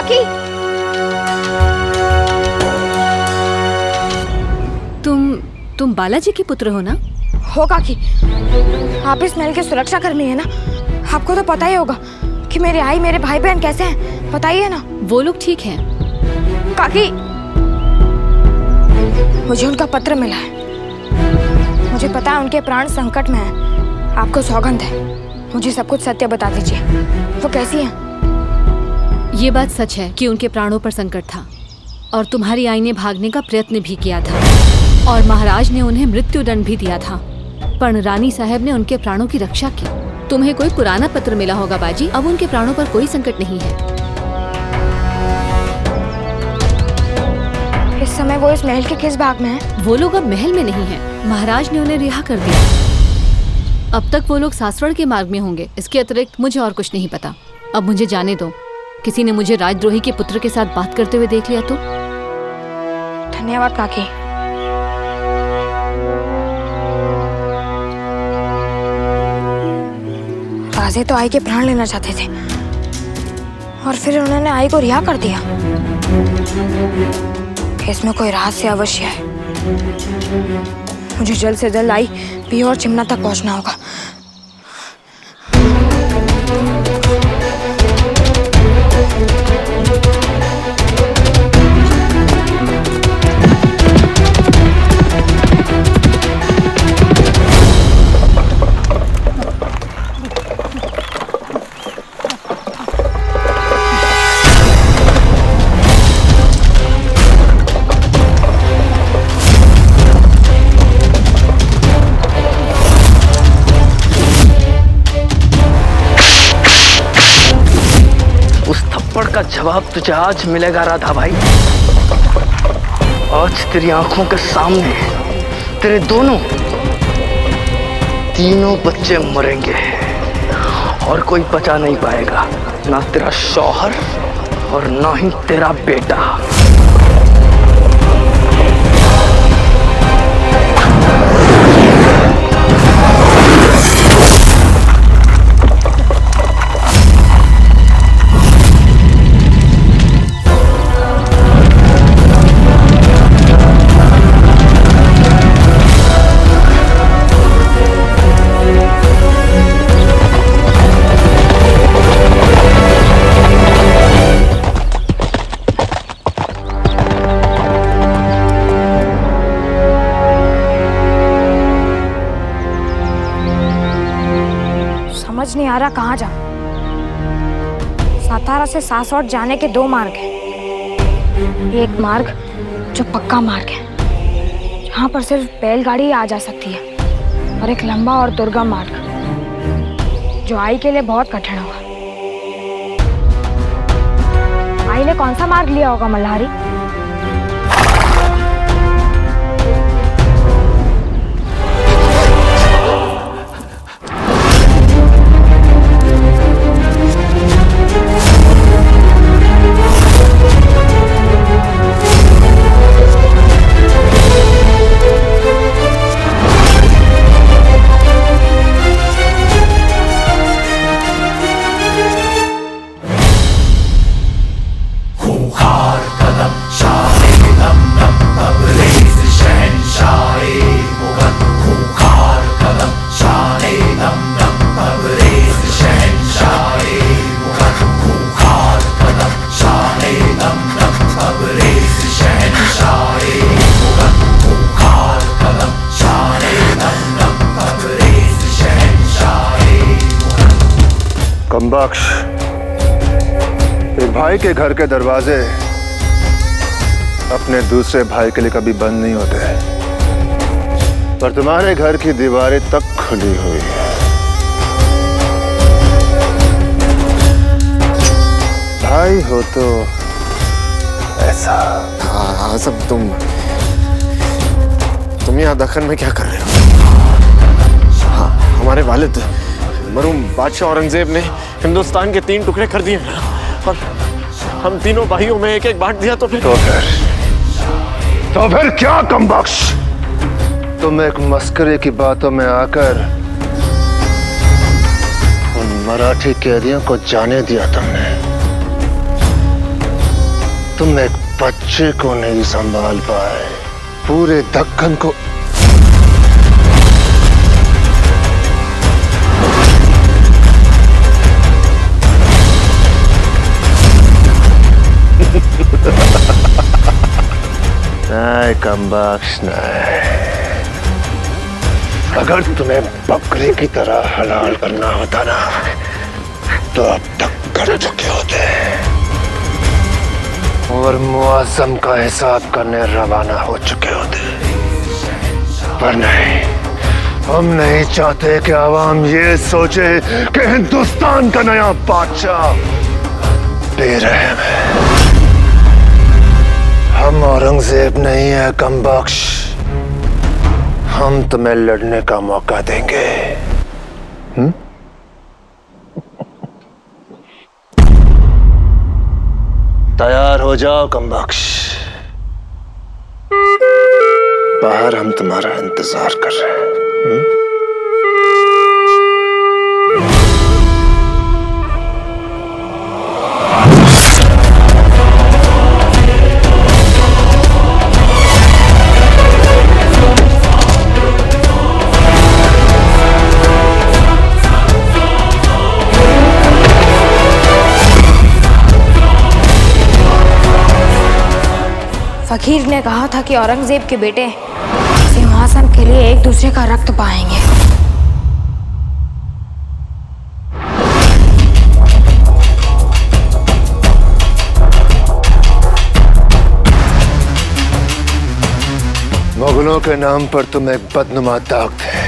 काकी, तुम बालाजी के पुत्र हो ना? हो काकी, आप इस महल की सुरक्षा कर्मी है ना? आपको तो पता ही होगा कि मेरे आई मेरे भाई बहन कैसे हैं, बताइए ना। वो लोग ठीक हैं। काकी, मुझे उनका पत्र मिला है। मुझे पता है उनके प्राण संकट में हैं। आपको सौगंध है, मुझे सब कुछ सत्य बता दीजिए। वो कैसी हैं? ये बात सच है कि उनके प्राणों पर संकट था और तुम्हारी आई ने भागने का प्रयत्न भी किया था और महाराज ने उन्हें मृत्युदंड भी दिया था, पर रानी साहब ने उनके प्राणों की रक्षा की। तुम्हें कोई पुराना पत्र मिला होगा बाजी, अब उनके प्राणों पर कोई संकट नहीं है। इस समय वो इस महल के किस भाग में है? वो लोग अब महल में नहीं है, महाराज ने उन्हें रिहा कर दिया। अब तक वो लोग सासवड़ के मार्ग में होंगे। इसके अतिरिक्त मुझे और कुछ नहीं पता। अब मुझे जाने दो। किसी ने मुझे राजद्रोही के पुत्र के साथ बात करते हुए देख लिया तो? धन्यवाद काकी। राजे तो आई के प्राण लेना चाहते थे और फिर उन्होंने आई को रिहा कर दिया। इसमें कोई रहस्य अवश्य है। मुझे जल्द से जल्द आई भी और चिमना तक पहुंचना होगा। का जवाब तुझे आज मिलेगा राधा भाई। आज तेरी आंखों के सामने तेरे तीनों बच्चे मरेंगे और कोई बचा नहीं पाएगा, ना तेरा शौहर और ना ही तेरा बेटा। समझ नहीं आ रहा कहाँ जाऊं। सातारा से सासौड़ जाने के दो मार्ग हैं। एक मार्ग जो पक्का मार्ग है, जहाँ पर सिर्फ बैलगाड़ी ही आ जा सकती है, और एक लंबा और दुर्गम मार्ग जो आई के लिए बहुत कठिन होगा। आई ने कौन सा मार्ग लिया होगा मल्हारी? कमबख्श, एक भाई के घर के दरवाजे अपने दूसरे भाई के लिए कभी बंद नहीं होते, पर तुम्हारे घर की दीवारें तक खुली हुई है। भाई हो तो ऐसा। हाँ, सब तुम यहाँ दखन में क्या कर रहे हो? हाँ, हमारे वालिद मरूम बादशाह औरंगजेब ने हिंदुस्तान के 3 टुकड़े कर दिए और हम तीनों भाइयों में एक एक बांट दिया तो फिर क्या कमबख्श, तुम एक मस्करे की बातों में आकर उन मराठी कैदियों को जाने दिया तुमने। तुम एक बच्चे को नहीं संभाल पाए, पूरे दक्कन को। नहीं कमबख्श नहीं। अगर तुम्हें बकरी की तरह हलाल करना होता ना तो अब तक कर चुके होते और मुआज़्ज़म का हिसाब करने रवाना हो चुके होते। पर नहीं, हम नहीं चाहते कि आवाम ये सोचे कि हिंदुस्तान का नया बादशाह बेरहम है। हम औरंगजेब नहीं है कमबख्श, हम तुम्हें लड़ने का मौका देंगे। तैयार हो जाओ कमबख्श, बाहर हम तुम्हारा इंतजार कर रहे हैं। फकीर ने कहा था कि औरंगजेब के बेटे सिंहासन के लिए एक दूसरे का रक्त पाएंगे। मुगलों के नाम पर तुम एक बदनुमा दाग थे,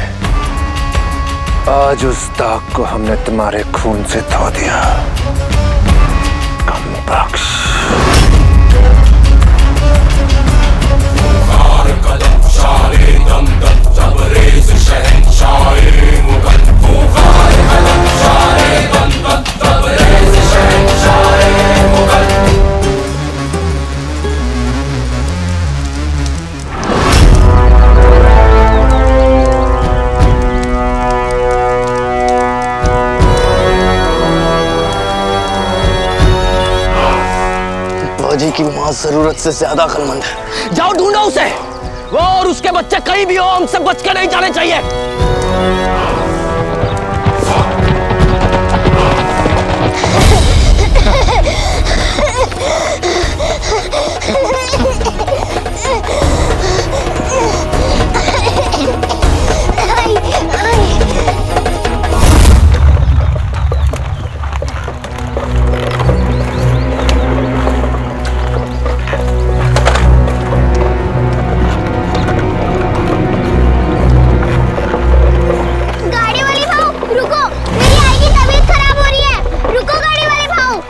आज उस दाग को हमने तुम्हारे खून से धो दिया कमबख्श। फौजी की मां जरूरत से ज्यादा अक्लमंद है। जाओ ढूंढो उसे, वो और उसके बच्चे कहीं भी हो, हमसे बच के नहीं जाने चाहिए।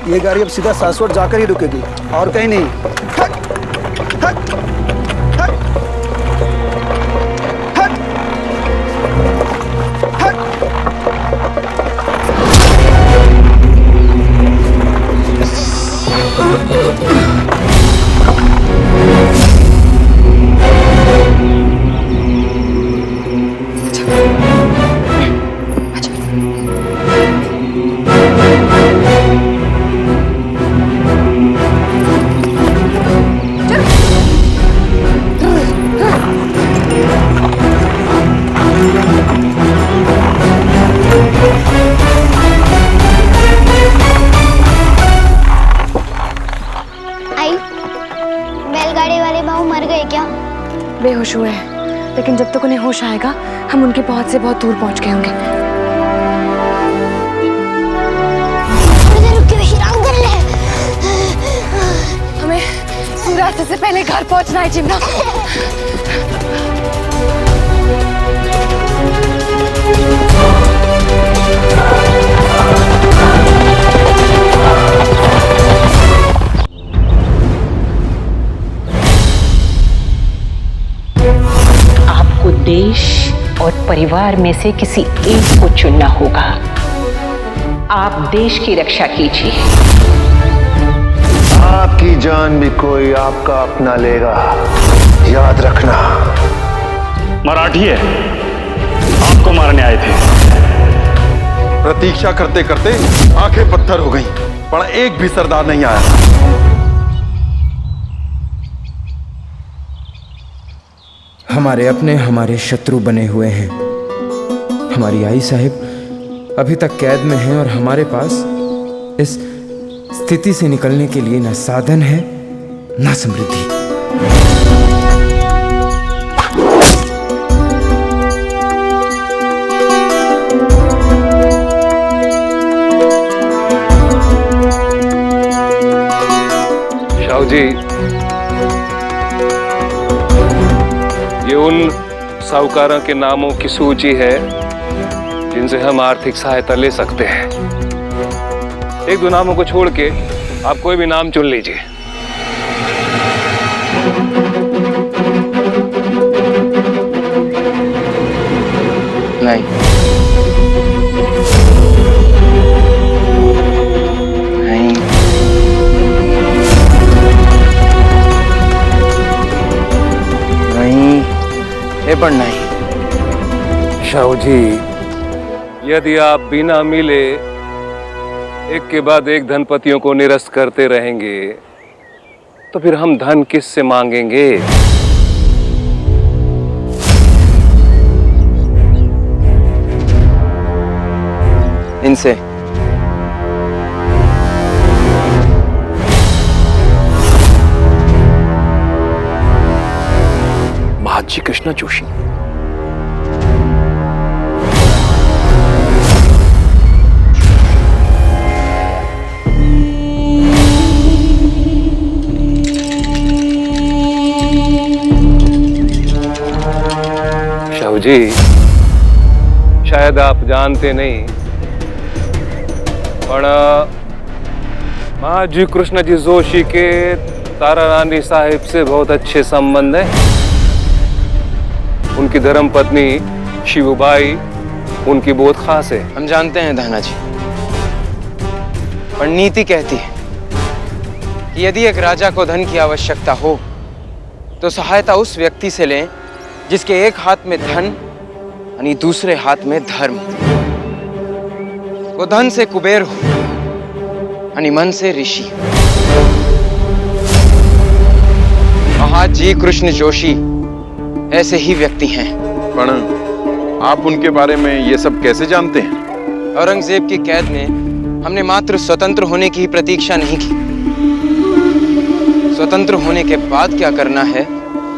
ये गाड़ी अब सीधा सासवड़ जाकर ही रुकेगी और कहीं नहीं। हट, हट, हट, हट, हट। बेहोश हुए हैं, लेकिन जब तक उन्हें होश आएगा हम उनकी पहुंच से बहुत दूर पहुंच गए होंगे। रुक के विश्राम कर ले। हमें सूर्यास्त से पहले घर पहुंचना है चिमना। देश और परिवार में से किसी एक को चुनना होगा। आप देश की रक्षा कीजिए। आपकी जान भी कोई आपका अपना लेगा, याद रखना। मराठी है, आपको मारने आए थे। प्रतीक्षा करते करते आंखें पत्थर हो गईं, पर एक भी सरदार नहीं आया। हमारे अपने हमारे शत्रु बने हुए हैं। हमारी आई साहिब अभी तक कैद में हैं और हमारे पास इस स्थिति से निकलने के लिए न साधन है न समृद्धि। शाहू जी, ये उन साहूकारों के नामों की सूची है जिनसे हम आर्थिक सहायता ले सकते हैं। एक दो नामों को छोड़ के आप कोई भी नाम चुन लीजिए। नहीं, नहीं, नहीं, ये पर नहीं। शाहू जी, यदि आप बिना मिले एक के बाद एक धनपतियों को निरस्त करते रहेंगे तो फिर हम धन किससे मांगेंगे? इनसे। महाजी कृष्णा जोशी। शाहू जी, शायद आप जानते नहीं, पर महाजी कृष्णा जी जोशी के तारा रानी साहिब से बहुत अच्छे संबंध है। उनकी धर्मपत्नी शिवबाई उनकी बहुत खास है। हम जानते हैं धाना जी, पर नीति कहती है कि यदि एक राजा को धन की आवश्यकता हो तो सहायता उस व्यक्ति से लें जिसके एक हाथ में धन यानी दूसरे हाथ में धर्म। वो धन से कुबेर हो यानी मन से ऋषि। महाजी कृष्ण जोशी ऐसे ही व्यक्ति हैं। पर आप उनके बारे में ये सब कैसे जानते हैं? औरंगजेब की कैद में हमने मात्र स्वतंत्र होने की प्रतीक्षा नहीं की, स्वतंत्र होने के बाद क्या करना है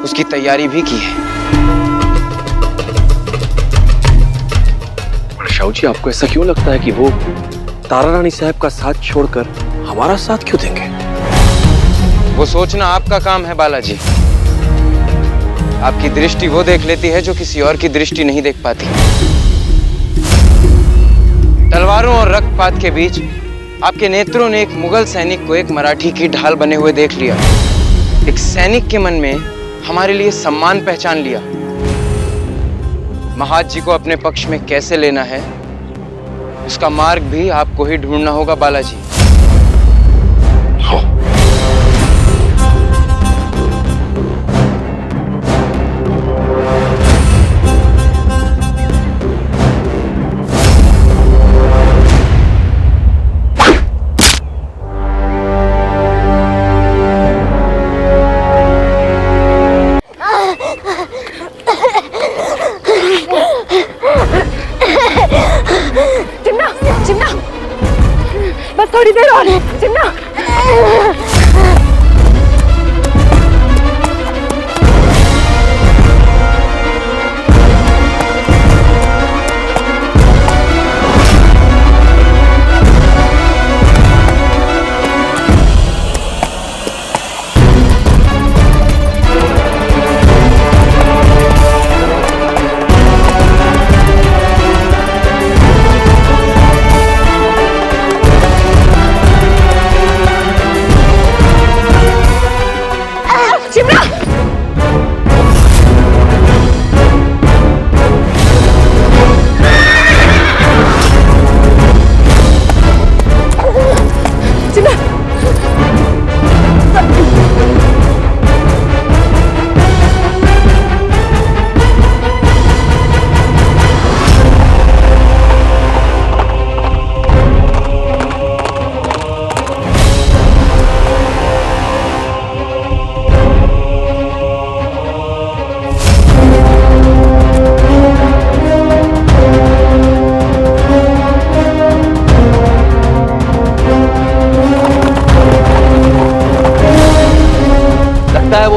उसकी तैयारी भी की है। शाहू जी, आपको ऐसा क्यों लगता है कि वो तारा रानी साहब का साथ छोड़कर हमारा साथ क्यों देंगे? वो सोचना आपका काम है बालाजी। आपकी दृष्टि वो देख लेती है जो किसी और की दृष्टि नहीं देख पाती। तलवारों और रक्तपात के बीच आपके नेत्रों ने एक मुगल सैनिक को एक मराठी की ढाल बने हुए देख लिया। एक सैनिक के मन में हमारे लिए सम्मान पहचान लिया। महाजी को अपने पक्ष में कैसे लेना है उसका मार्ग भी आपको ही ढूंढना होगा बालाजी। चिमना, बस थोड़ी देर और है चिमना।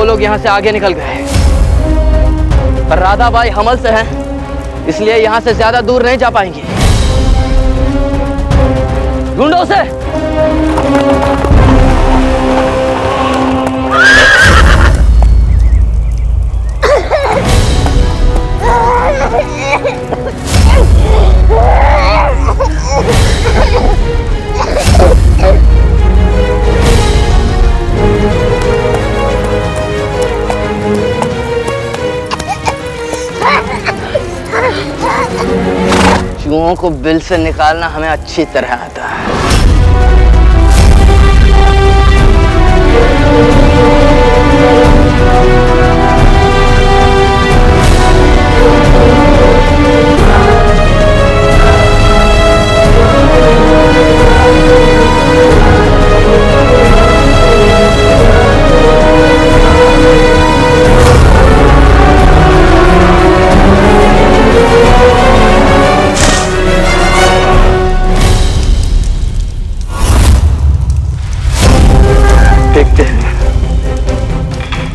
लोग यहाँ से आगे निकल गए, पर राधाबाई हमल से हैं, इसलिए यहाँ से ज्यादा दूर नहीं जा पाएंगी। ढूंढो उसे। चूहों को बिल से निकालना हमें अच्छी तरह आता है।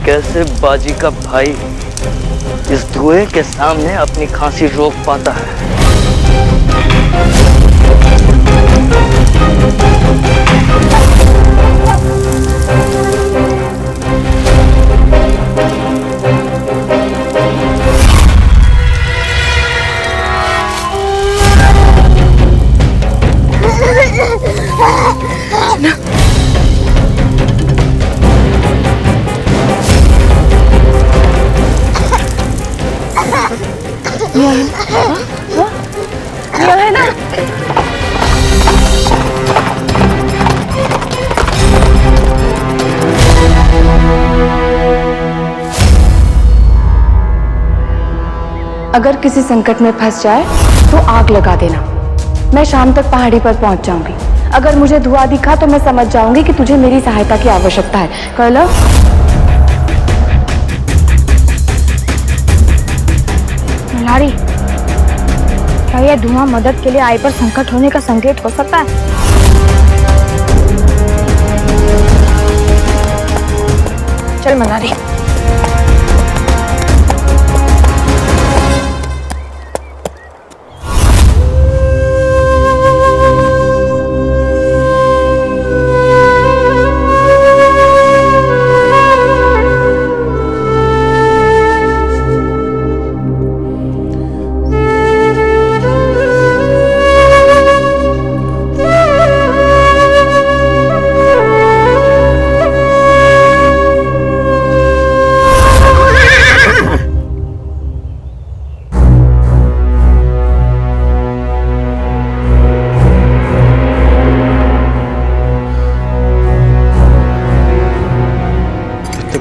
कैसे बाजी का भाई इस धुएं के सामने अपनी खांसी रोक पाता है। यह है ना? अगर किसी संकट में फंस जाए तो आग लगा देना। मैं शाम तक पहाड़ी पर पहुंच जाऊंगी। अगर मुझे धुआं दिखा तो मैं समझ जाऊंगी कि तुझे मेरी सहायता की आवश्यकता है। कहला? मल्हारी, क्या यह धुआं मदद के लिए आई पर संकट होने का संकेत हो सकता है? चल मल्हारी।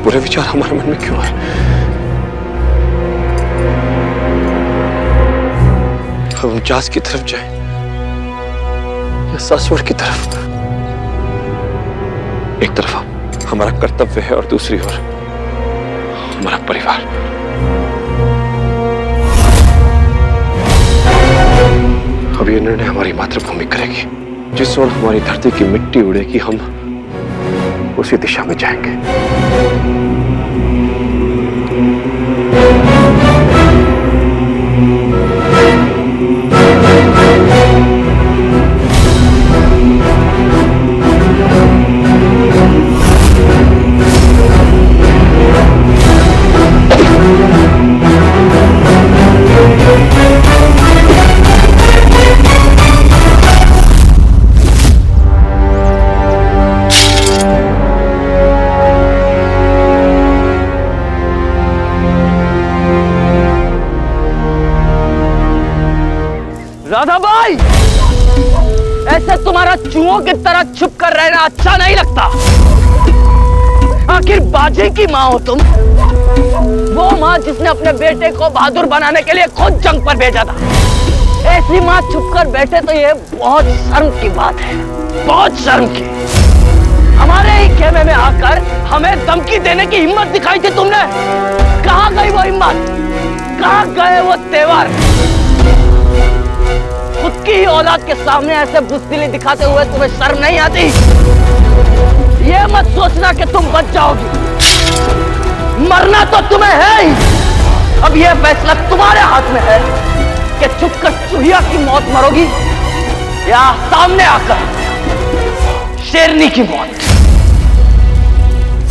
बुरे विचार हमारे मन में क्यों है? हम जास की तरफ जाएं या सासवड़ की तरफ? एक तरफ हमारा कर्तव्य है और दूसरी ओर हमारा परिवार। अब ये निर्णय हमारी मातृभूमि करेगी। जिस ओर हमारी धरती की मिट्टी उड़ेगी हम उसी दिशा में जाएंगे। राधाबाई, ऐसे तुम्हारा चूहों की तरह छुप कर रहना अच्छा नहीं लगता। आखिर बाजी की माँ हो तुम, वो माँ जिसने अपने बेटे को बहादुर बनाने के लिए खुद जंग पर भेजा था। ऐसी माँ छुप कर बैठे तो ये बहुत शर्म की बात है, बहुत शर्म की। हमारे ही खेमे में आकर हमें धमकी देने की हिम्मत दिखाई थी तुमने। कहाँ गई वो हिम्मत, कहाँ गए वो तेवर? खुद की ही औलाद के सामने ऐसे बुज़दिली दिखाते हुए तुम्हें शर्म नहीं आती? ये मत सोचना कि तुम बच जाओगी। मरना तो तुम्हें है ही। अब यह फैसला तुम्हारे हाथ में है कि छुपकर चूहिया की मौत मरोगी या सामने आकर शेरनी की मौत।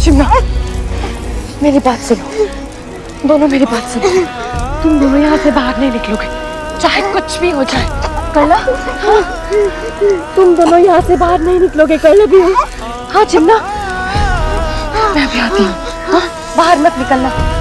शिमला, मेरी बात सुनो, दोनों मेरी बात सुनो। तुम दोनों यहाँ से बाहर नहीं निकलोगे, चाहे कुछ भी हो जाए। करला, हाँ, तुम दोनों यहाँ से बाहर नहीं निकलोगे। करला भी हो? हाँ चिमना, मैं भी आती हूँ। हाँ, बाहर मत निकलना।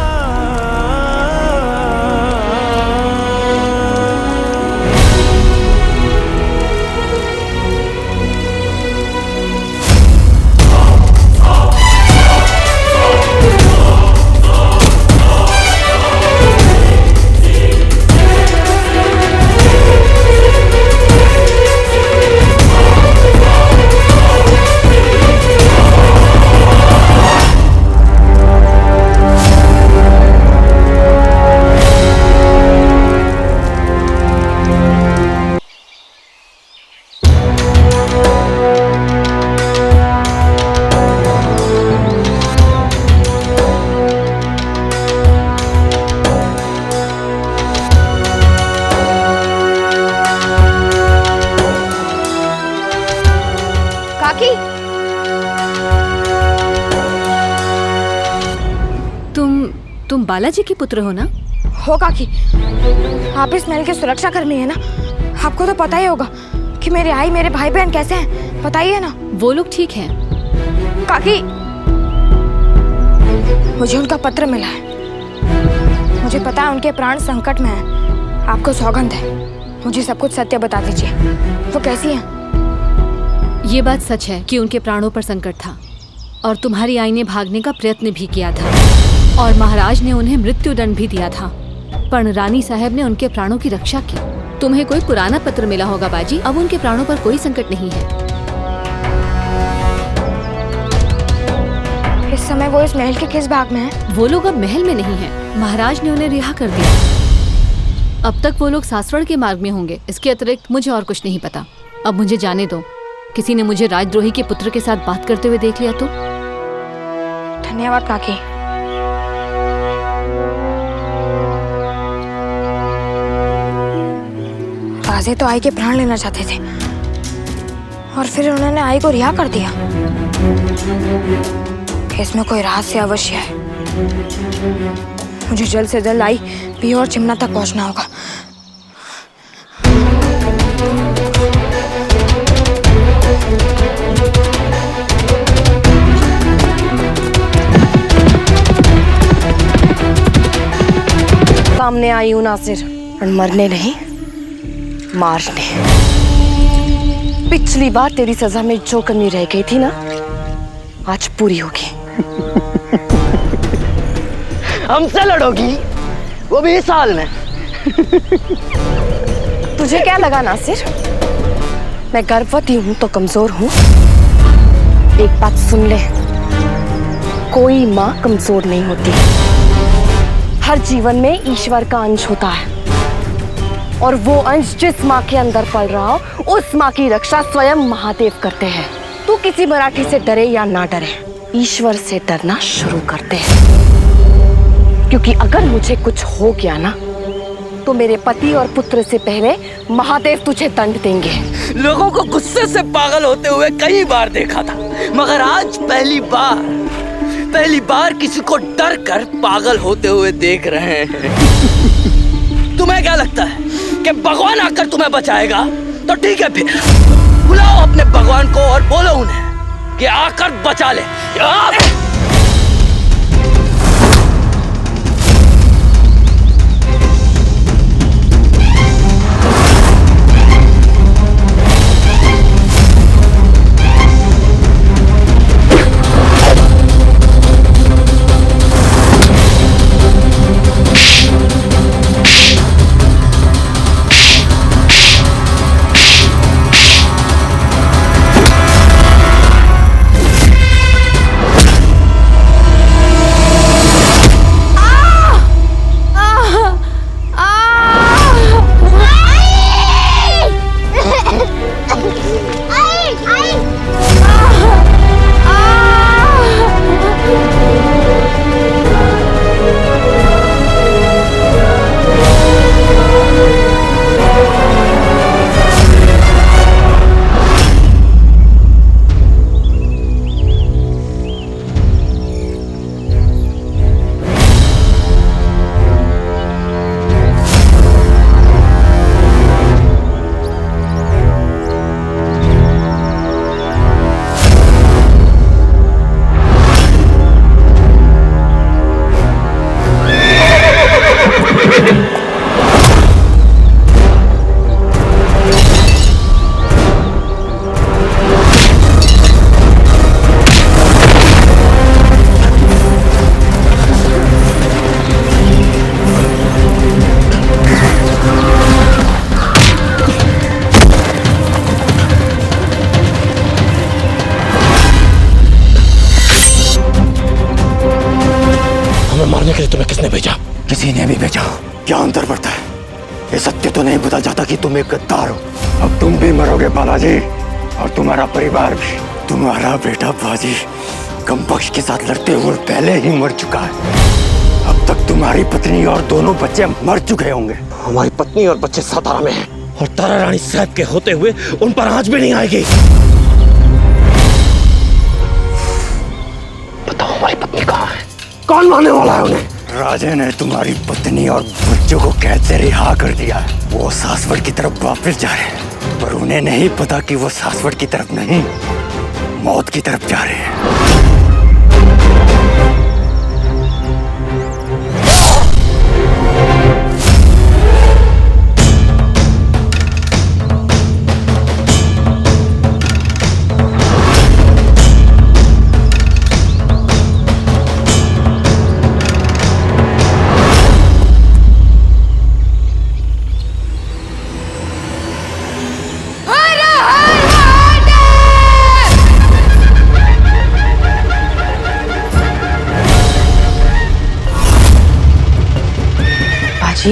तुम बालाजी के पुत्र हो ना? हो काकी, आप इस महल की सुरक्षा करनी है ना। आपको तो पता ही होगा कि मेरे आई मेरे भाई बहन कैसे हैं, बताइए ना। वो लोग ठीक हैं काकी। मुझे उनका पत्र मिला है, मुझे पता है उनके प्राण संकट में हैं। आपको सौगंध है, मुझे सब कुछ सत्य बता दीजिए, वो कैसी हैं? ये बात सच है कि उनके प्राणों पर संकट था और तुम्हारी आई ने भागने का प्रयत्न भी किया था और महाराज ने उन्हें मृत्यु दंड भी दिया था, पर रानी साहब ने उनके प्राणों की रक्षा की। तुम्हें कोई पुराना पत्र मिला होगा बाजी, अब उनके प्राणों पर कोई संकट नहीं है। इस समय वो इस महल के किस भाग में है? वो लोग अब महल में नहीं है, महाराज ने उन्हें रिहा कर दिया। अब तक वो लोग सासवड़ के मार्ग में होंगे, इसके अतिरिक्त मुझे और कुछ नहीं पता। अब मुझे जाने दो, किसी ने मुझे राजद्रोही के पुत्र के साथ बात करते हुए देख लिया तो। धन्यवाद काकी। राजे तो आई के प्राण लेना चाहते थे और फिर उन्होंने आई को रिहा कर दिया। इसमें कोई रहस्य अवश्य है। मुझे जल्द से जल्द आई भी और चिमना तक पहुंचना होगा। सामने आई हूं नासिर, और मरने नहीं मारने। पिछली बार तेरी सजा में जो कमी रह गई थी ना, आज पूरी होगी। हमसे लड़ोगी, वो भी इस हाल में। तुझे क्या लगा नासिर, मैं गर्भवती हूं तो कमजोर हूं? एक बात सुन ले, कोई माँ कमजोर नहीं होती। हर जीवन में ईश्वर का अंश होता है और वो अंश जिस माँ के अंदर पल रहा हो, उस माँ की रक्षा स्वयं महादेव करते हैं। तू किसी मराठी से डरे या ना डरे, ईश्वर से डरना शुरू करते हैं, क्योंकि अगर मुझे कुछ हो गया ना तो मेरे पति और पुत्र से पहले महादेव तुझे दंड देंगे। लोगों को गुस्से से पागल होते हुए कई बार देखा था, मगर आज पहली बार किसी को डर कर पागल होते हुए देख रहे हैं। तुम्हें क्या लगता है कि भगवान आकर तुम्हें बचाएगा? तो ठीक है, फिर बुलाओ अपने भगवान को और बोलो उन्हें कि आकर बचा ले। किसी ने भी भेजा। क्या अंतर पड़ता है? ये सत्य तो नहीं बदल जाता कि तुम एक गद्दार हो। अब तुम भी मरोगे बालाजी, और तुम्हारा परिवार भी। तुम्हारा बेटा बाजी कमबख्श के साथ लड़ते हुए पहले ही मर चुका है। अब तक तुम्हारी पत्नी और दोनों बच्चे मर चुके होंगे। हमारी पत्नी और बच्चे सातारा में हैं, और तारा रानी साहब के होते हुए उन पर आंच भी नहीं आएगी। बताओ हमारी पत्नी कहाँ है? कौन मारने वाला है उन्हें? राजे ने तुम्हारी पत्नी और बच्चों को कैद से रिहा कर दिया है। वो सासवड़ की तरफ वापस जा रहे हैं, पर उन्हें नहीं पता कि वो सासवड़ की तरफ नहीं, मौत की तरफ जा रहे हैं। जी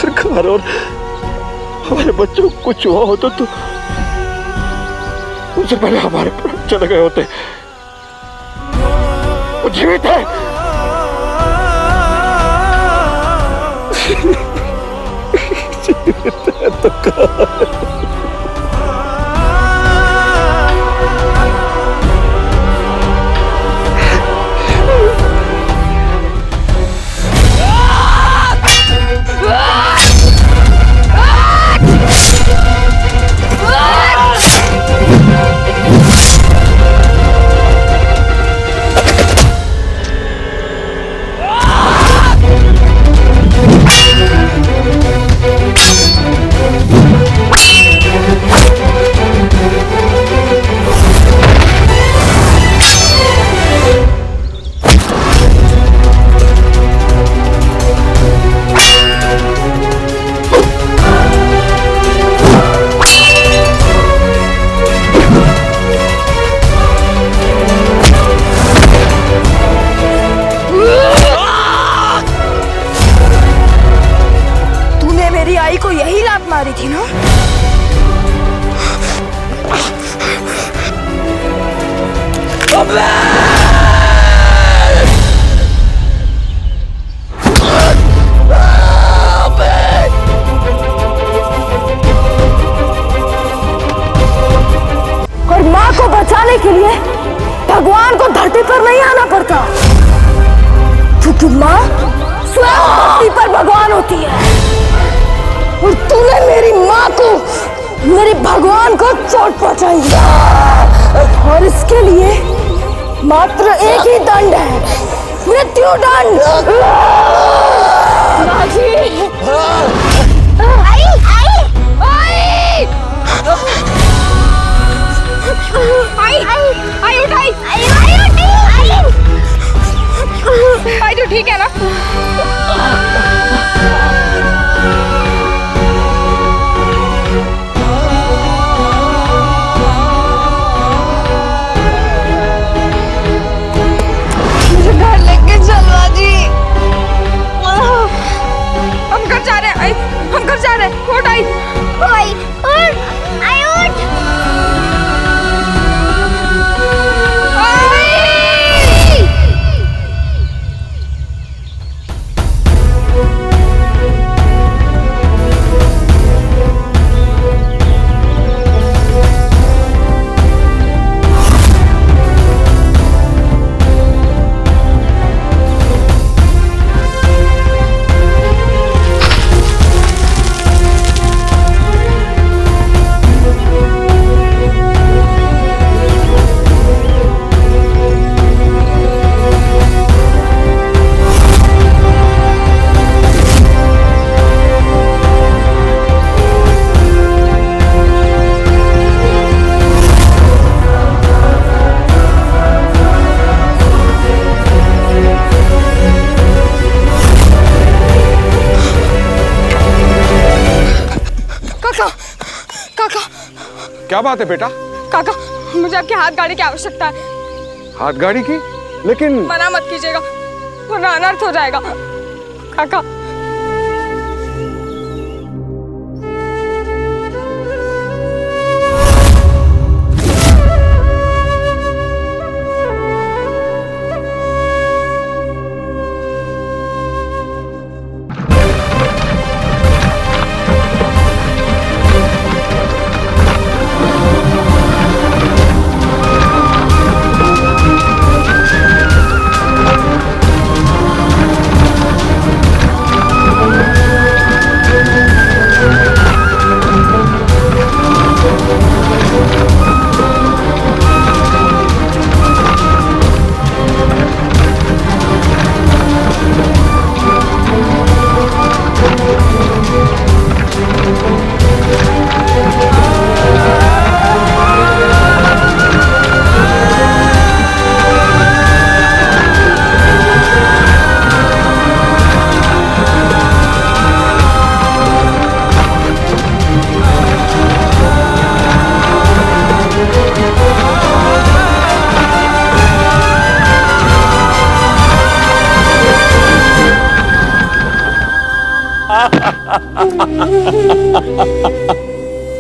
सरकार और हमारे बच्चों को कुछ हुआ होता तो उससे पहले हमारे प्राण चले गए होते। वो जीवित है। जीवित है तो कहाँ? को यही लात मारी थी ना? और माँ को बचाने के लिए भगवान को धरती पर नहीं आना पड़ता, क्योंकि माँ स्वयं धरती पर भगवान होती है। और तूने मेरी माँ को, मेरे भगवान को चोट पहुंचाई, और इसके लिए मात्र एक ही दंड है, मृत्यु दंड। बाजी! आई, आई, आई! आई, आई, आई, उठाई, आई, आई, उठी, आई! काका। क्या बात है बेटा? काका, मुझे आपके हाथ गाड़ी की आवश्यकता है। हाथ गाड़ी की? लेकिन मना मत कीजिएगा, वरना अनर्थ हो जाएगा। काका।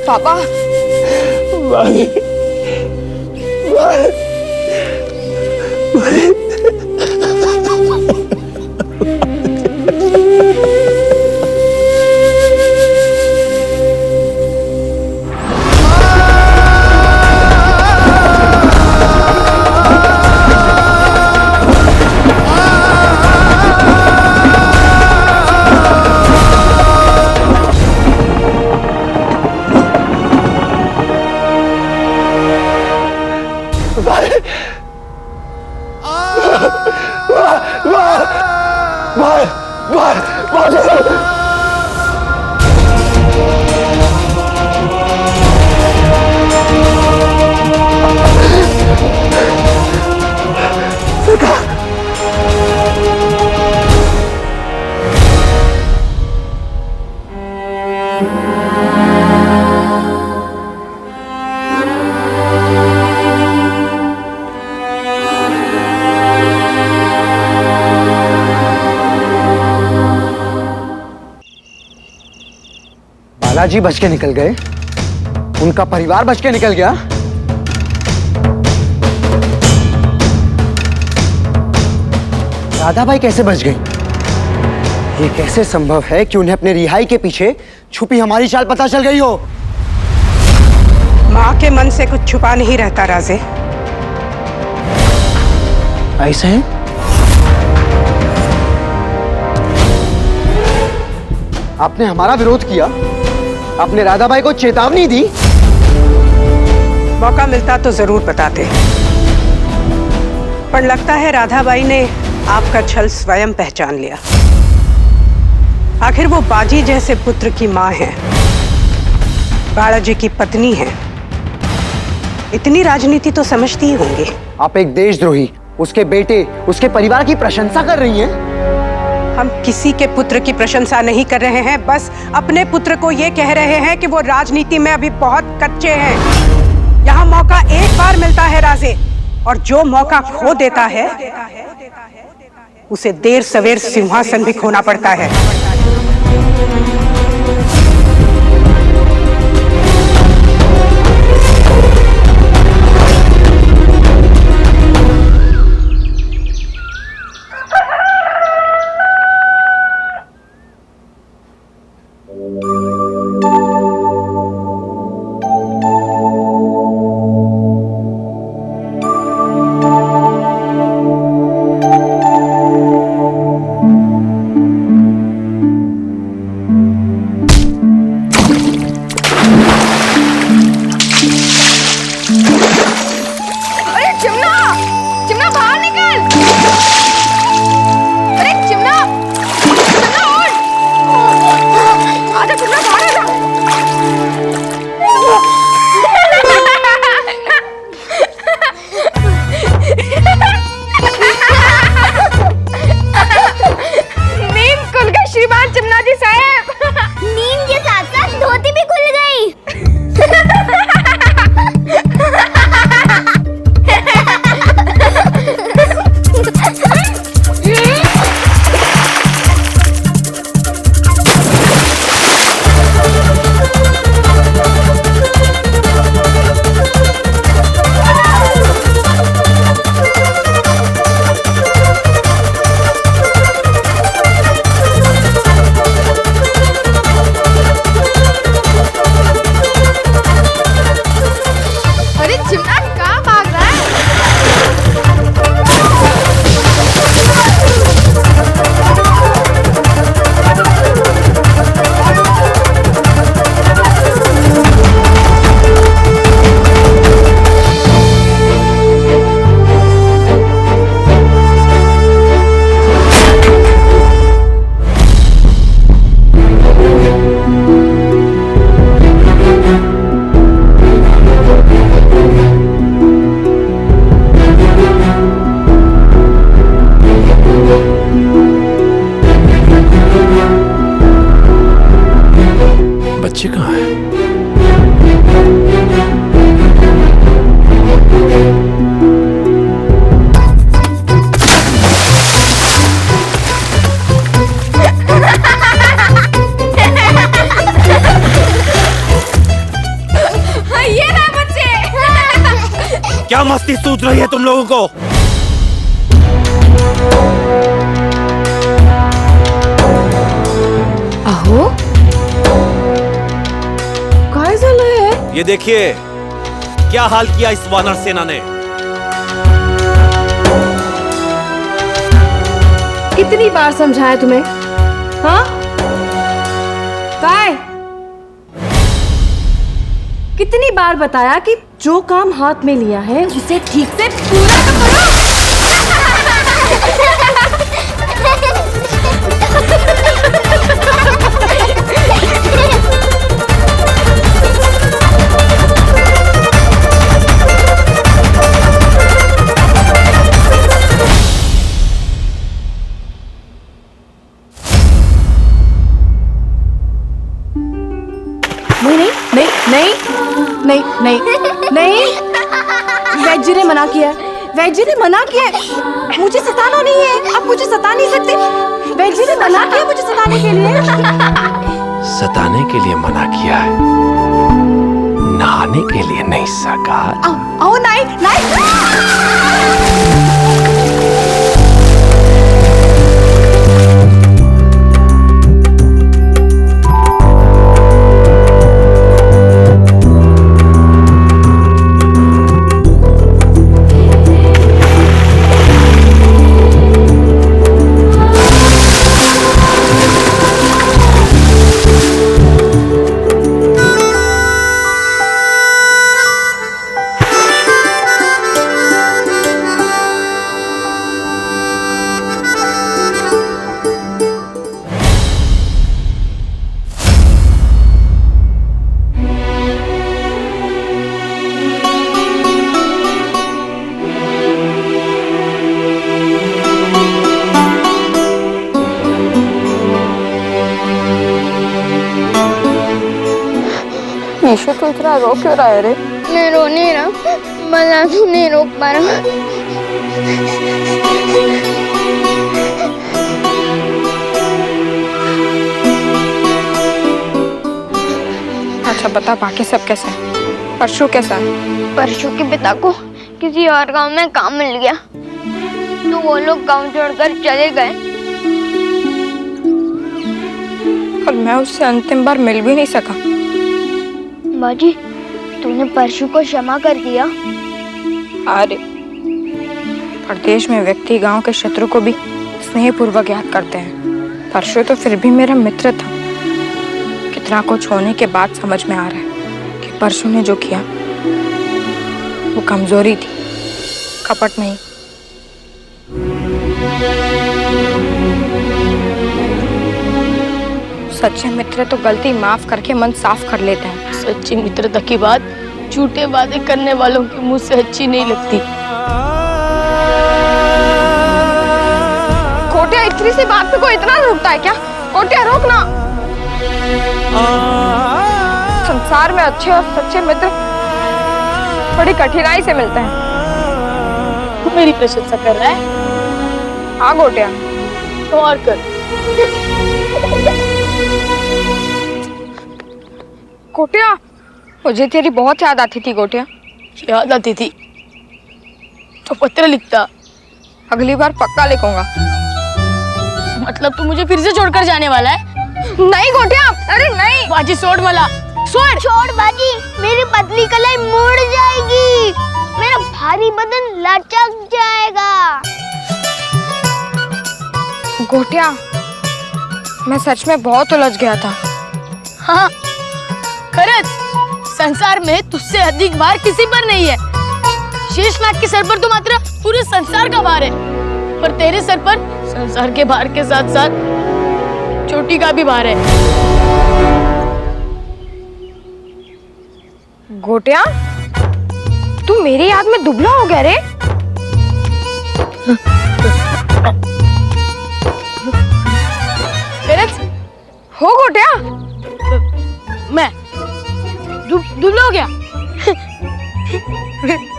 पापा। बालाजी बच के निकल गए, उनका परिवार बच के निकल गया। राधाबाई कैसे बच गई? ये कैसे संभव है कि उन्हें अपने रिहाई के पीछे छुपी हमारी चाल पता चल गई हो? माँ के मन से कुछ छुपा नहीं रहता राजे। ऐसे है? आपने हमारा विरोध किया, आपने राधाबाई को चेतावनी दी। मौका मिलता तो जरूर बताते, पर लगता है राधाबाई ने आपका छल स्वयं पहचान लिया। आखिर वो बाजी जैसे पुत्र की माँ है, बालाजी की पत्नी है, इतनी राजनीति तो समझती ही होंगी। आप एक देशद्रोही, उसके बेटे, उसके परिवार की प्रशंसा कर रही हैं? हम किसी के पुत्र की प्रशंसा नहीं कर रहे हैं, बस अपने पुत्र को ये कह रहे हैं कि वो राजनीति में अभी बहुत कच्चे हैं। यहाँ मौका एक बार मिलता है राजे, और जो मौका खो देता है उसे देर सवेर सिंहासन भी खोना पड़ता है। क्या मस्ती सूझ रही है तुम लोगों को? अहो, काय झालंय? ये देखिए क्या हाल किया इस वानर सेना ने। कितनी बार समझाया तुम्हें? हाँ? काय? कितनी बार बताया कि जो काम हाथ में लिया है उसे ठीक से पूरा तो करो। नहीं नहीं नहीं, वैद्य जी ने मना किया है। वैद्य जी ने मना किया है। मुझे सताना नहीं है, आप मुझे सता नहीं सकते। वैद्य जी ने मना किया मुझे सताने के लिए। सताने के लिए मना किया है, नहाने के लिए नहीं सरकार। आओ नहीं नहीं। ईशु, तू इतना रो क्यों रहा है रे? मैं रो नहीं रहा, मना तू नहीं रोक पा रहा। अच्छा बता, बाकी सब कैसे है? परशु कैसा है? परशु के पिता को किसी और गांव में काम मिल गया तो वो लोग गांव छोड़कर चले गए। और मैं उससे अंतिम बार मिल भी नहीं सका। बाजी, तूने परशु को क्षमा कर दिया? अरे, परदेश में व्यक्ति गांव के शत्रु को भी स्नेहपूर्वक याद करते हैं। परशु तो फिर भी मेरा मित्र था। कितना कुछ होने के बाद समझ में आ रहा है कि परशु ने जो किया वो कमजोरी थी, कपट नहीं। सच्चे मित्र तो गलती माफ करके मन साफ कर लेते हैं। सच्ची मित्रता की बात झूठे वादे करने वालों के मुंह से अच्छी नहीं लगती। कोटिया, इतनी सी बात पे कोई इतना रुकता है क्या? कोटिया, रोक ना। संसार में अच्छे और सच्चे मित्र बड़ी कठिनाई से मिलते हैं। तू मेरी प्रशंसा कर रहा है? हाँ कोटिया, तो और कर। कोटिया, मुझे तेरी बहुत याद आती थी। कोटिया, याद आती थी तो पत्र लिखता। अगली बार पक्का लिखूंगा। मतलब तू मुझे फिर से छोड़कर जाने वाला है? नहीं कोटिया, अरे नहीं। बाजी छोड़ मला, छोड़ बाजी, मेरी पतली कलाई मुड़ जाएगी, मेरा भारी बदन लचक जाएगा। कोटिया, मैं सच में बहुत उलझ गया था। हाँ खरच, संसार में तुझसे अधिक भार किसी पर नहीं है। शेषनाग के सर पर तो मात्र पूरे संसार का भार है, पर तेरे सर पर संसार के भार के साथ साथ चोटी का भी भार है। गोटिया, तू मेरी याद में दुबला हो गया रे। हो गोटिया, मैं दुबला हो गया।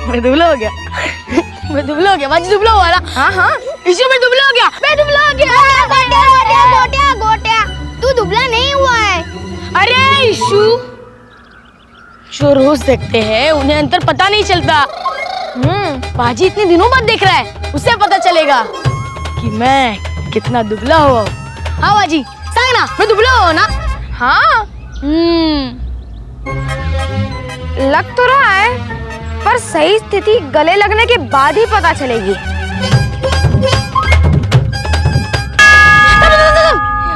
मैं दुबला हो गया। मैं दुबला हो गया। बाजी दुबला हुआ ना? हाँ हाँ, इसी में दुबला हो गया। मैं दुबला हो गया। गोटिया गोटिया गोटिया गोटिया, तू दुबला नहीं हुआ है। अरे इशू, जो रोज देखते हैं उन्हें अंतर पता नहीं चलता। बाजी इतने दिनों बाद देख रहा है, उससे पता चलेगा कि मैं कितना दुबला हुआ हूँ। हाँ बाजी, सांग ना, मैं दुबला हुआ हूँ ना? हाँ। लग तो रहा है, पर सही स्थिति गले लगने के बाद ही पता चलेगी।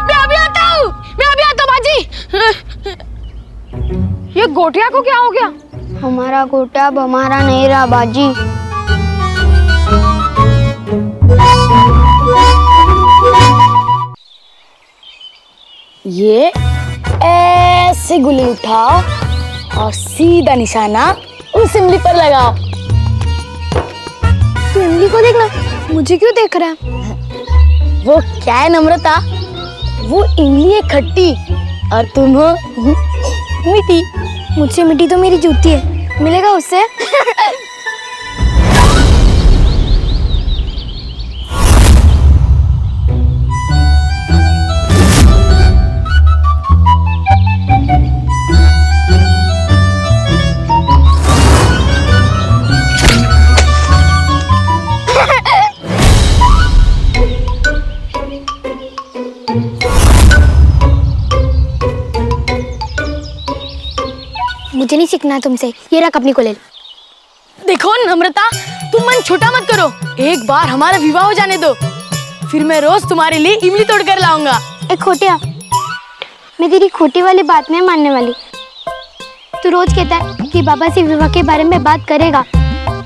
मैं अभी आता हूँ बाजी। ये गोटिया को क्या हो गया? हमारा गोटा अब हमारा नहीं रहा बाजी। ये ऐसे गुल्ली उठाओ और सीधा निशाना उस इमली पर लगाओ। तू इमली को देखना, मुझे क्यों देख रहा है? वो क्या है नम्रता, वो इमली है खट्टी और तुम हो मीठी। मुझसे मीठी तो मेरी जूती है, मिलेगा उससे? मुझे नहीं सीखना तुमसे, ये रख अपनी को ले। देखो नम्रता, तुम मन छोटा मत करो, एक बार हमारा विवाह हो जाने दो, फिर मैं रोज तुम्हारे लिए इमली तोड़ कर लाऊंगा। ए खोटिया, मैं तेरी खोटी वाली बात नहीं मानने वाली। तू रोज कहता है कि बाबा से विवाह के बारे में बात करेगा,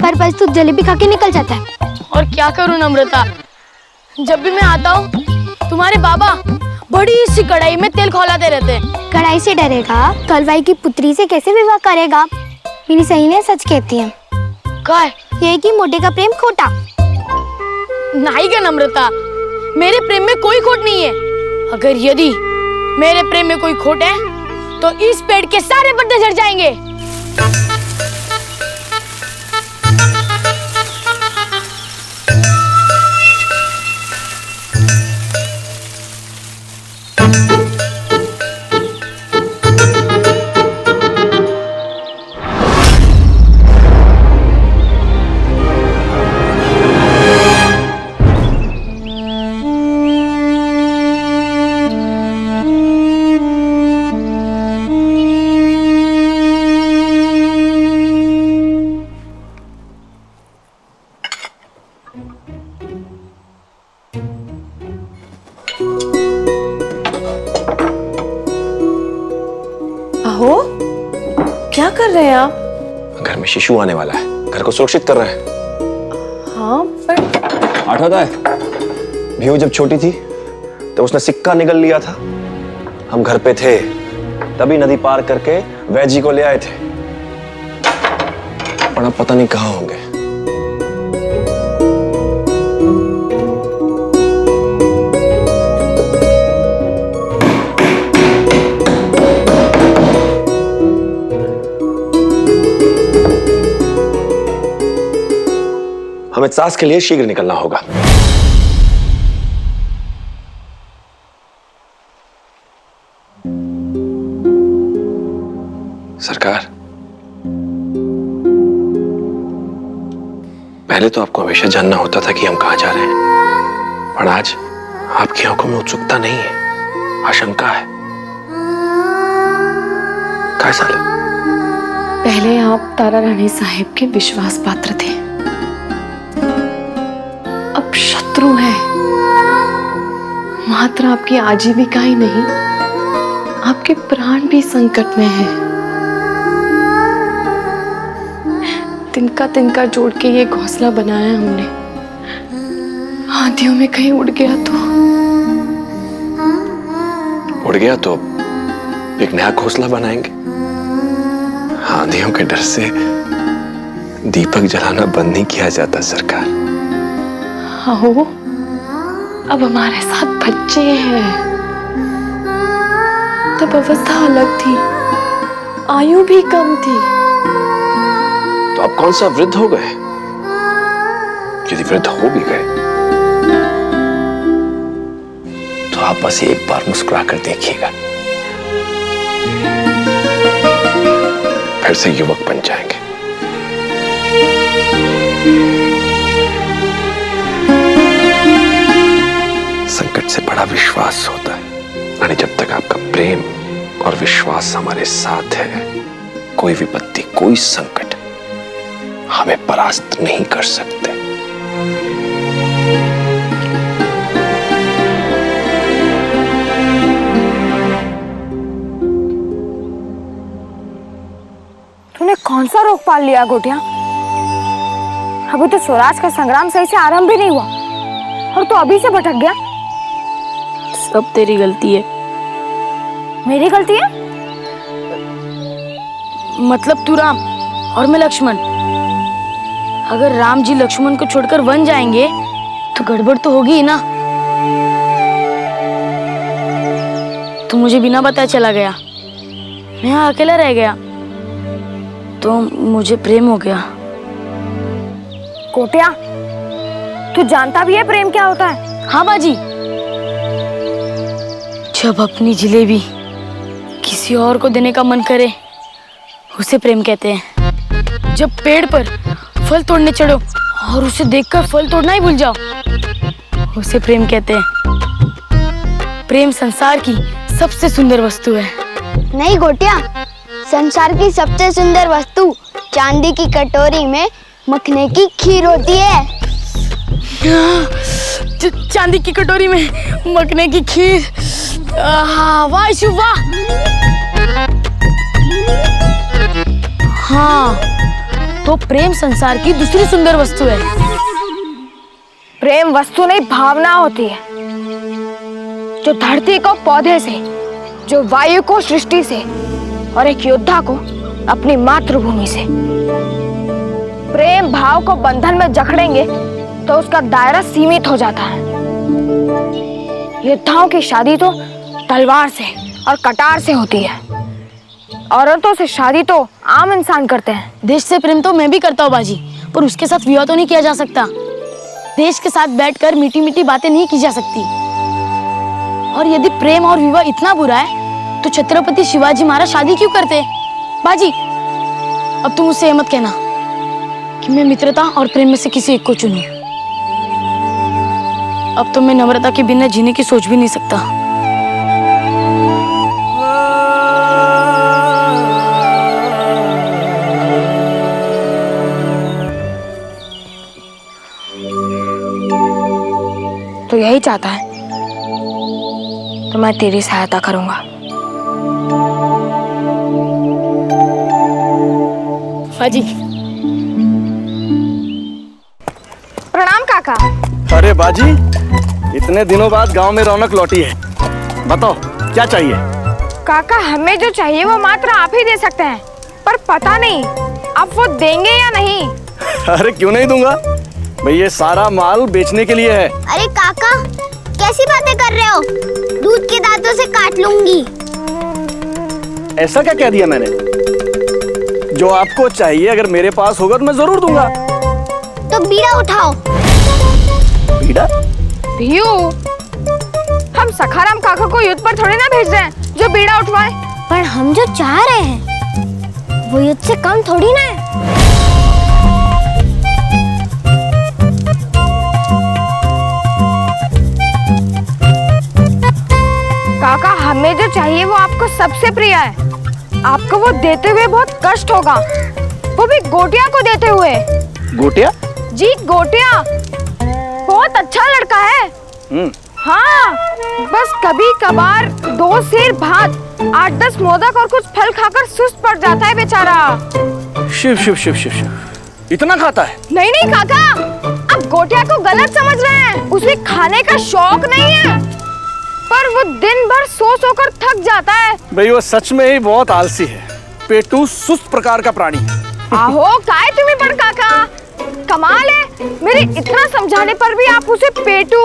पर बस तू जलेबी खा के निकल जाता है। और क्या करूं नम्रता, जब भी मैं आता हूँ तुम्हारे बाबा बड़ी सी कढ़ाई में तेल खौलाते रहते हैं। कढ़ाई से डरेगा तो हलवाई की पुत्री से कैसे विवाह करेगा? मेरी सही ने सच कहती है। क्या? ये कि मोटे का प्रेम खोटा नहीं क्या नम्रता, मेरे प्रेम में कोई खोट नहीं है। अगर यदि मेरे प्रेम में कोई खोट है तो इस पेड़ के सारे पत्ते झड़ जाएंगे। अहो, क्या कर रहे हैं आप? घर में शिशु आने वाला है, घर को सुरक्षित कर रहे हैं। हाँ पर आठ होता है, भियो जब छोटी थी तब उसने सिक्का निगल लिया था। हम घर पे थे तभी नदी पार करके वैजी को ले आए थे, पर अब पता नहीं कहाँ होंगे। हमें सास के लिए शीघ्र निकलना होगा। सरकार, पहले तो आपको हमेशा जानना होता था कि हम कहां जा रहे हैं, पर आज आपकी आंखों में उत्सुकता नहीं है, आशंका है। कैसा है? पहले आप तारा रानी साहिब के विश्वास पात्र थे, अब शत्रु है। मात्र आपकी आजीविका ही नहीं, आपके प्राण भी संकट में है। तिनका तिनका जोड़ के ये घोंसला बनाया हमने, आंधियों में कहीं उड़ गया तो एक नया घोंसला बनाएंगे। आंधियों के डर से दीपक जलाना बंद नहीं किया जाता सरकार। आओ, अब हमारे साथ बच्चे हैं। तब अवस्था अलग थी, आयु भी कम थी। तो आप कौन सा वृद्ध हो गए? यदि वृद्ध हो भी गए तो आप बस एक बार मुस्कुरा कर देखिएगा, फिर से युवक बन जाएंगे। संकट से बड़ा विश्वास होता है। यानी जब तक आपका प्रेम और विश्वास हमारे साथ है, कोई विपत्ति, कोई संकट हमें परास्त नहीं कर सकते। तूने कौन सा रोग पाल लिया गोटिया? अभी तो स्वराज का संग्राम सही से आरंभ भी नहीं हुआ और तू अभी से भटक गया। सब तेरी गलती है। मेरी गलती है? मतलब तू राम और मैं लक्ष्मण। अगर राम जी लक्ष्मण को छोड़कर वन जाएंगे तो गड़बड़ तो होगी ही ना। तू मुझे बिना बताए चला गया, मैं यहाँ अकेला रह गया, तो मुझे प्रेम हो गया। कोटिया, तू जानता भी है प्रेम क्या होता है? हाँ बाजी, जब अपनी जिलेबी किसी और को देने का मन करे उसे प्रेम कहते हैं। जब पेड़ पर फल तोड़ने चढ़ो और उसे देखकर फल तोड़ना ही भूल जाओ, उसे प्रेम कहते हैं। प्रेम संसार की सबसे सुंदर वस्तु है। नहीं गोटिया, संसार की सबसे सुंदर वस्तु चांदी की कटोरी में मखने की खीर होती है। चांदी की कटोरी में मखने की खीर, वाह शिव वाह। हाँ, तो प्रेम संसार की दूसरी सुंदर वस्तु है। प्रेम वस्तु नहीं, भावना होती है, जो धरती को पौधे से, जो वायु को सृष्टि से और एक योद्धा को अपनी मातृभूमि से। प्रेम भाव को बंधन में जकड़ेंगे तो उसका दायरा सीमित हो जाता है। योद्धाओं की शादी तो तलवार से और कटार से होती है, औरतों से शादी तो आम इंसान करते हैं। देश से प्रेम तो मैं भी करता हूँ बाजी, पर उसके साथ विवाह तो नहीं किया जा सकता। देश के साथ बैठकर मीठी मीठी बातें नहीं की जा सकती। और यदि प्रेम और विवाह इतना बुरा है तो छत्रपति शिवाजी महाराज शादी क्यों करते? बाजी, अब तुम मुझसे मत कहना कि मैं मित्रता और प्रेम में से किसी एक को चुनूं। अब तो मैं नम्रता के बिना जीने की सोच भी नहीं सकता। तो यही चाहता है तो मैं तेरी सहायता करूंगा। बाजी, प्रणाम काका। अरे बाजी, इतने दिनों बाद गांव में रौनक लौटी है। बताओ क्या चाहिए? काका, हमें जो चाहिए वो मात्र आप ही दे सकते हैं, पर पता नहीं आप वो देंगे या नहीं। अरे क्यों नहीं दूंगा भाई, ये सारा माल बेचने के लिए है। अरे काका, कैसी बातें कर रहे हो? दूध के दांतों से काट लूंगी। ऐसा क्या कह दिया मैंने? जो आपको चाहिए अगर मेरे पास होगा तो मैं जरूर दूंगा। तो बीड़ा उठाओ। बीड़ा? भीयू, हम सखाराम काका को युद्ध पर थोड़ी ना भेज रहे हैं जो बीड़ा उठवाए। पर हम जो चाह रहे हैं वो युद्ध से कम थोड़ी ना है। काका, हमें जो चाहिए वो आपको सबसे प्रिय है। आपको वो देते हुए बहुत कष्ट होगा, वो भी गोटिया को देते हुए। गोटिया? जी गोटिया, बहुत अच्छा लड़का है। हाँ, बस कभी कभार 2 सेर भात, 8-10 मोदक और कुछ फल खाकर सुस्त पड़ जाता है बेचारा। शिव शिव शिव शिव शिव, इतना खाता है? नहीं नहीं काका, आप गोटिया को गलत समझ रहे हैं। उसे खाने का शौक नहीं है, पर वो दिन भर सो कर थक जाता है। भाई वो सच में ही बहुत आलसी है, पेटू सुस्त प्रकार का प्राणी। आहो, काय तुम्हें पर काका, कमाल है, मेरे इतना समझाने पर भी आप उसे पेटू,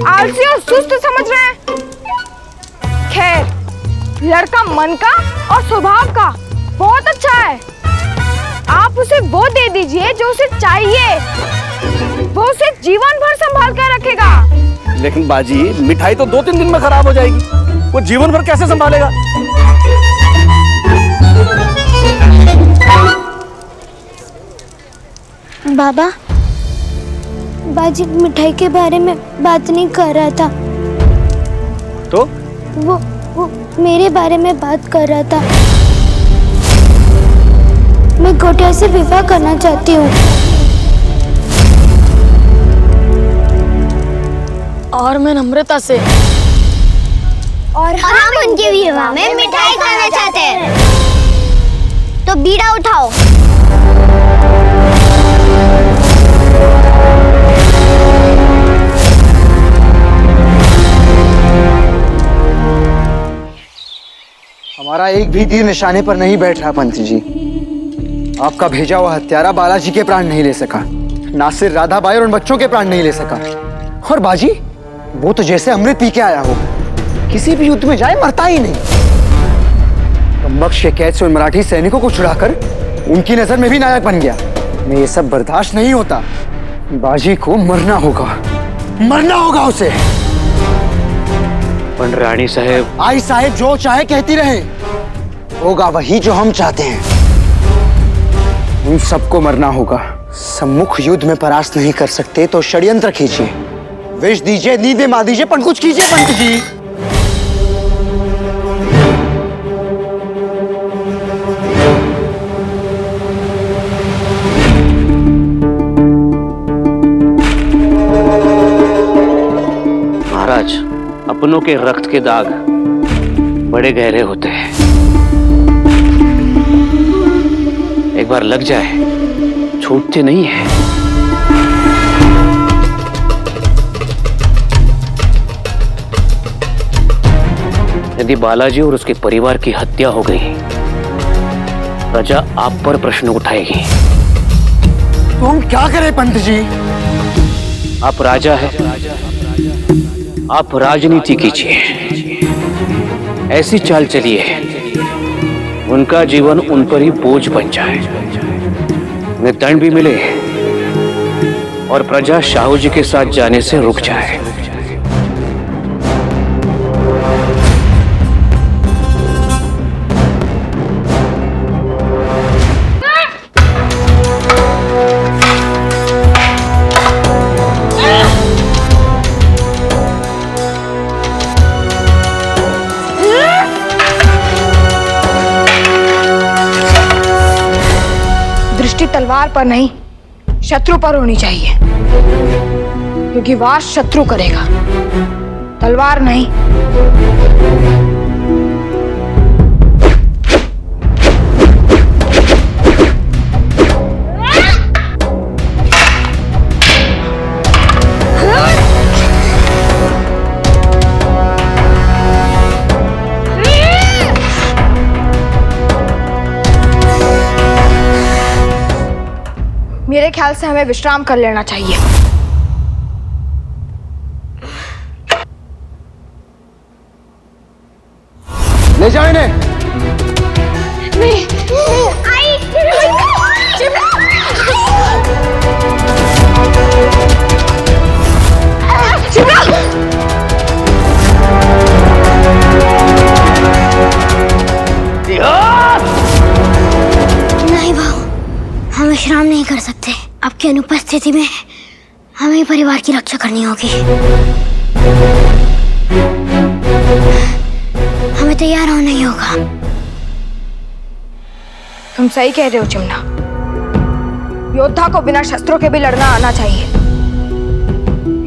आलसी और सुस्त समझ रहे हैं। खैर, लड़का मन का और स्वभाव का बहुत अच्छा है। आप उसे वो दे दीजिए जो उसे चाहिए, वो उसे जीवन भर संभाल कर रखेगा। लेकिन बाजी, मिठाई तो 2-3 दिन में खराब हो जाएगी, वो जीवन भर कैसे संभालेगा? बाबा, बाजी मिठाई के बारे में बात नहीं कर रहा था। तो वो मेरे बारे में बात कर रहा था। मैं गोटिया से विवाह करना चाहती हूँ। और मैं नम्रता से। और हम उनके विवाह में मिठाई खाना चाहते हैं। तो बीड़ा उठाओ। हमारा एक भी तीर निशाने पर नहीं बैठ रहा पंत जी। आपका भेजा हुआ हत्यारा बालाजी के प्राण नहीं ले सका, नासिर, राधाबाई और उन बच्चों के प्राण नहीं ले सका। और बाजी वो तो जैसे अमृत पी के आया हो, किसी भी युद्ध में जाए मरता ही नहीं। कमबख्त के कैद से उन मराठी सैनिकों को छुड़ाकर उनकी नजर में भी नायक बन गया। मैं ये सब बर्दाश्त नहीं होता। बाजी को मरना होगा, मरना होगा उसे। पण रानी साहेब। आई साहेब जो चाहे कहती रहे, होगा वही जो हम चाहते हैं। उन सबको मरना होगा। सम्मुख युद्ध में परास्त नहीं कर सकते तो षड्यंत्र खींचिए, विष दीजिए, नींदें मार दीजिए, पर कुछ कीजिए पंत जी। महाराज, अपनों के रक्त के दाग बड़े गहरे होते हैं। एक बार लग जाए छूटते नहीं है। यदि बालाजी और उसके परिवार की हत्या हो गई, प्रजा आप पर प्रश्न उठाएगी। तो हम क्या करें पंत जी? आप राजा हैं, आप राजनीति कीजिए। ऐसी चाल चलिए उनका जीवन उन पर ही बोझ बन जाए, उन्हें दंड भी मिले और प्रजा शाहू जी के साथ जाने से रुक जाए। दृष्टि तलवार पर नहीं, शत्रु पर होनी चाहिए, क्योंकि वार शत्रु करेगा, तलवार नहीं। मेरे ख्याल से हमें विश्राम कर लेना चाहिए। ले जाओ इन्हें। नहीं, आई, नहीं भाऊ, हम विश्राम नहीं कर सकते। आपकी अनुपस्थिति में हमें परिवार की रक्षा करनी होगी। हमें तैयार होना ही होगा। तुम सही कह रहे हो चिमना। योद्धा को बिना शस्त्रों के भी लड़ना आना चाहिए।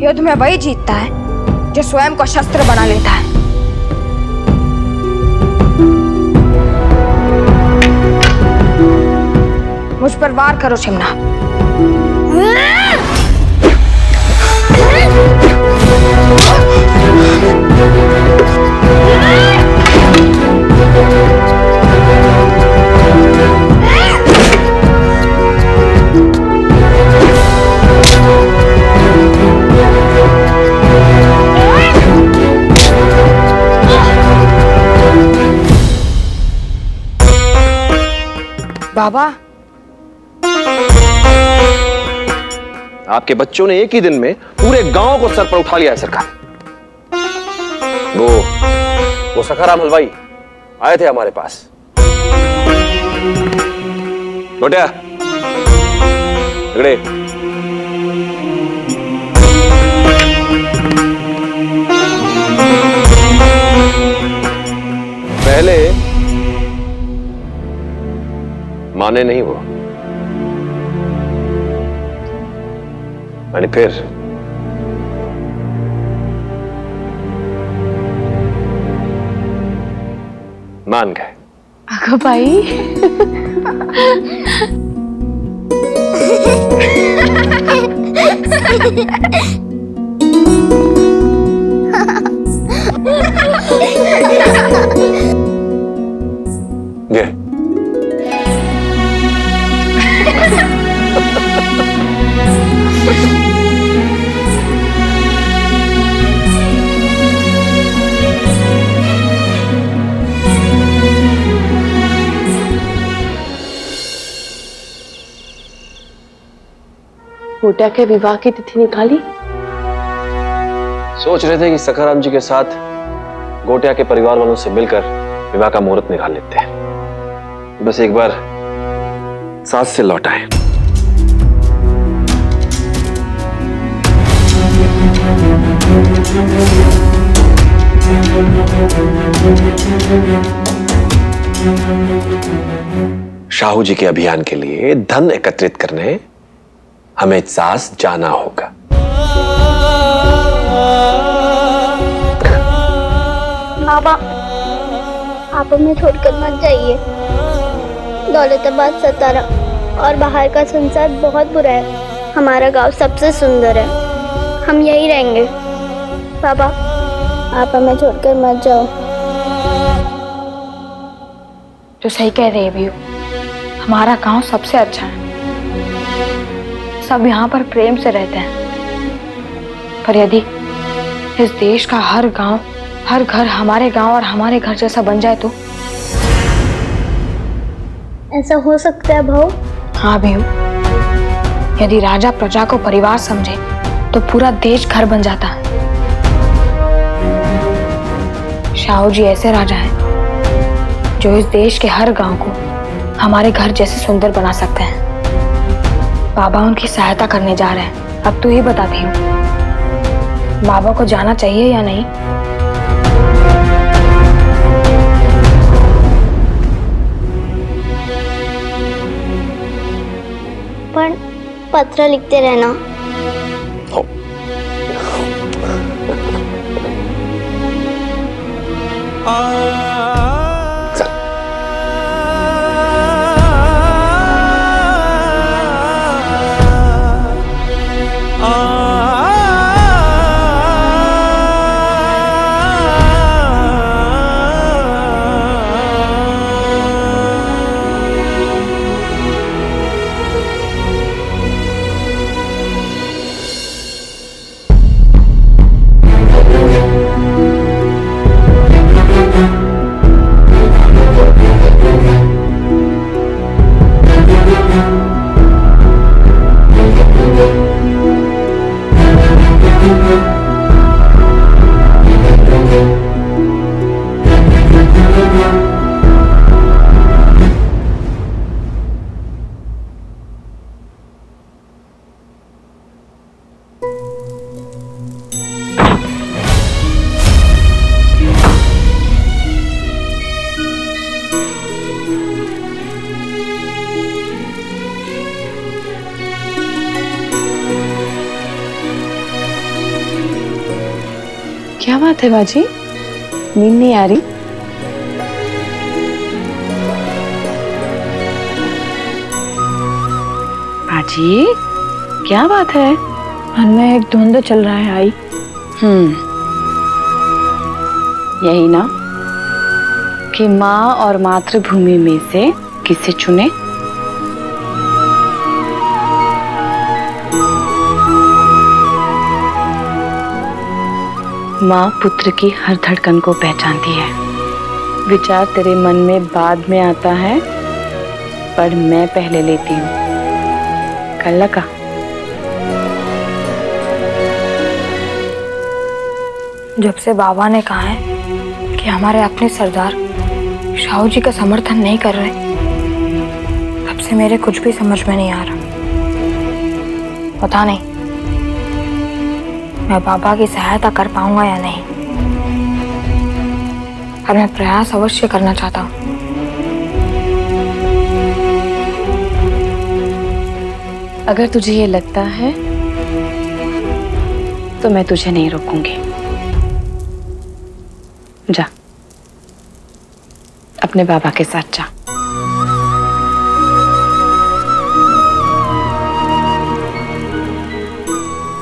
युद्ध में वही जीतता है जो स्वयं को शस्त्र बना लेता है। मुझ पर वार करो चिमना। बाबा, आपके बच्चों ने एक ही दिन में पूरे गांव को सर पर उठा लिया है सरकार। वो सखाराम हलवाई आए थे हमारे पास। बेटा, माने नहीं वो, और फिर मान गए। अगो भाई ये गोटिया के विवाह की तिथि निकाली? सोच रहे थे कि सखाराम जी के साथ गोटिया के परिवार वालों से मिलकर विवाह का मुहूर्त निकाल लेते हैं। बस एक बार साथ से लौट आए। शाहू जी के अभियान के लिए धन एकत्रित करने हमें सास जाना होगा। बाबा, आप हमें छोड़कर मत जाइए। दौलताबाद, सतारा और बाहर का संसार बहुत बुरा है। हमारा गांव सबसे सुंदर है। हम यहीं रहेंगे। बाबा, आप हमें छोड़कर मत जाओ। तो सही कह रही है भी, हमारा गांव सबसे अच्छा है। सब यहाँ पर प्रेम से रहते हैं। पर यदि इस देश का हर गांव, हर घर हमारे गांव और हमारे घर जैसा बन जाए तो? ऐसा हो सकता है भाऊ? हाँ भी, यदि राजा प्रजा को परिवार समझे तो पूरा देश घर बन जाता है। शाहू जी ऐसे राजा हैं जो इस देश के हर गांव को हमारे घर जैसे सुंदर बना सकते हैं। बाबा उनकी सहायता करने जा रहे हैं। अब तू ही बता भी, बाबा को जाना चाहिए या नहीं? पर पत्र लिखते रहना। क्या बात है बाजी, नींद नहीं आ रही? बाजी, क्या बात है? मन में एक द्वंद्व चल रहा है आई। यही ना कि माँ और मातृभूमि में से किसे चुने? माँ पुत्र की हर धड़कन को पहचानती है। विचार तेरे मन में बाद में आता है, पर मैं पहले लेती हूँ। कल लगा। जब से बाबा ने कहा है कि हमारे अपने सरदार शाहू जी का समर्थन नहीं कर रहे, तब से मेरे कुछ भी समझ में नहीं आ रहा। पता नहीं मैं बाबा की सहायता कर पाऊंगा या नहीं, पर मैं प्रयास अवश्य करना चाहता हूँ। अगर तुझे ये लगता है तो मैं तुझे नहीं रोकूंगी। जा, अपने बाबा के साथ जा।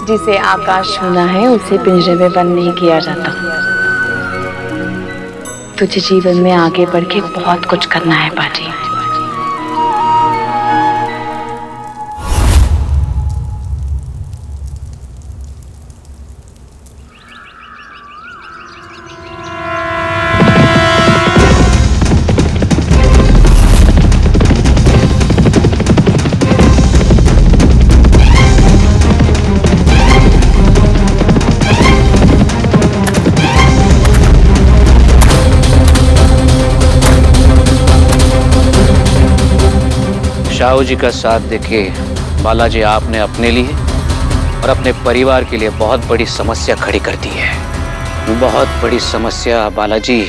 जिसे आकाश छूना है उसे पिंजरे में बंद नहीं किया जाता। तुझे जीवन में आगे बढ़ के बहुत कुछ करना है बाजी। शाहू जी का साथ देके बालाजी आपने अपने लिए और अपने परिवार के लिए बहुत बड़ी समस्या खड़ी कर दी है। बहुत बड़ी समस्या बालाजी।